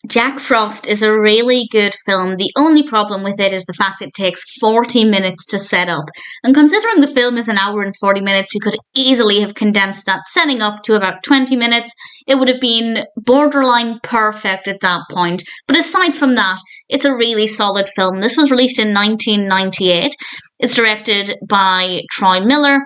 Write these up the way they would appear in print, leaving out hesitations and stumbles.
Jack Frost is a really good film. The only problem with it is the fact it takes 40 minutes to set up. And considering the film is an hour and 40 minutes, we could easily have condensed that setting up to about 20 minutes. It would have been borderline perfect at that point. But aside from that, it's a really solid film. This was released in 1998. It's directed by Troy Miller.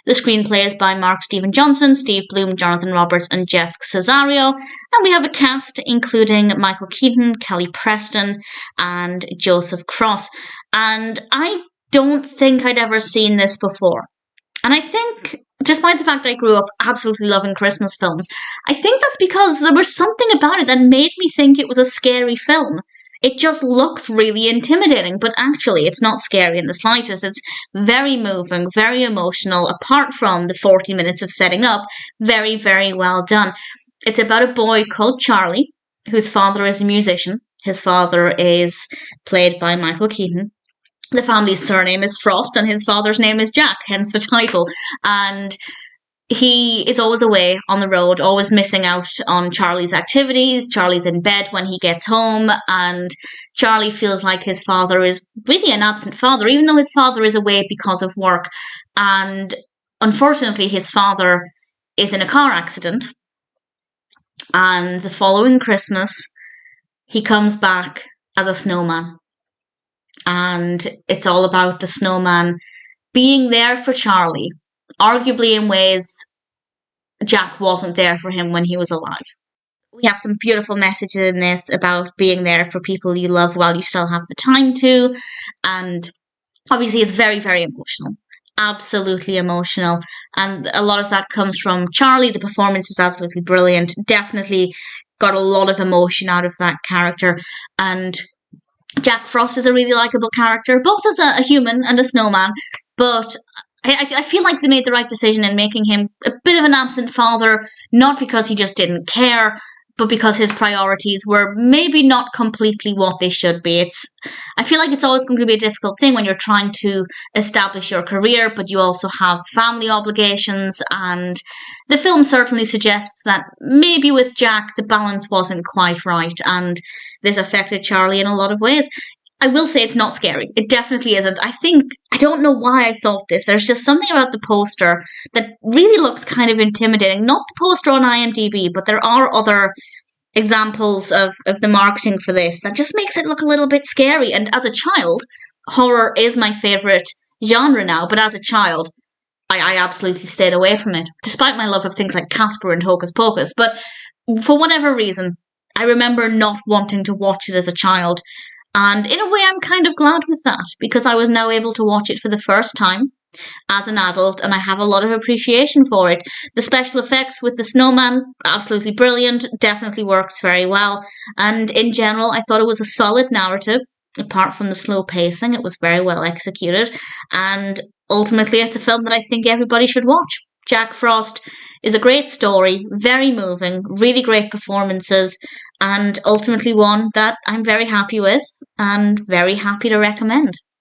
The screenplay is by Mark Stephen Johnson, Steve Bloom, Jonathan Roberts, and Jeff Cesario. And we have a cast including Michael Keaton, Kelly Preston, and Joseph Cross. And I don't think I'd ever seen this before. And I think, despite the fact I grew up absolutely loving Christmas films, I think that's because there was something about it that made me think it was a scary film. It just looks really intimidating, but actually it's not scary in the slightest. It's very moving, very emotional, apart from the 40 minutes of setting up. Very, very well done. It's about a boy called Charlie, whose father is a musician. His father is played by Michael Keaton. The family's surname is Frost, and his father's name is Jack, hence the title. And he is always away on the road, always missing out on Charlie's activities. Charlie's in bed when he gets home, and Charlie feels like his father is really an absent father, even though his father is away because of work. And unfortunately, his father is in a car accident. And the following Christmas, he comes back as a snowman. And it's all about the snowman being there for Charlie, arguably in ways Jack wasn't there for him when he was alive. We have some beautiful messages in this about being there for people you love while you still have the time to. And obviously it's very, very emotional. Absolutely emotional. And a lot of that comes from Charlie. The performance is absolutely brilliant. Definitely got a lot of emotion out of that character. And Jack Frost is a really likeable character, both as a human and a snowman. But I feel like they made the right decision in making him a bit of an absent father, not because he just didn't care, but because his priorities were maybe not completely what they should be. I feel like it's always going to be a difficult thing when you're trying to establish your career, but you also have family obligations, and the film certainly suggests that maybe with Jack the balance wasn't quite right, and this affected Charlie in a lot of ways. I will say it's not scary. It definitely isn't. I don't know why I thought this. There's just something about the poster that really looks kind of intimidating. Not the poster on IMDb, but there are other examples of the marketing for this that just makes it look a little bit scary. And as a child, horror is my favourite genre now, but as a child, I absolutely stayed away from it, despite my love of things like Casper and Hocus Pocus. But for whatever reason, I remember not wanting to watch it as a child. And in a way, I'm kind of glad with that, because I was now able to watch it for the first time as an adult, and I have a lot of appreciation for it. The special effects with the snowman, absolutely brilliant, definitely works very well. And in general, I thought it was a solid narrative. Apart from the slow pacing, it was very well executed. And ultimately, it's a film that I think everybody should watch. Jack Frost is a great story, very moving, really great performances, and ultimately one that I'm very happy with and very happy to recommend.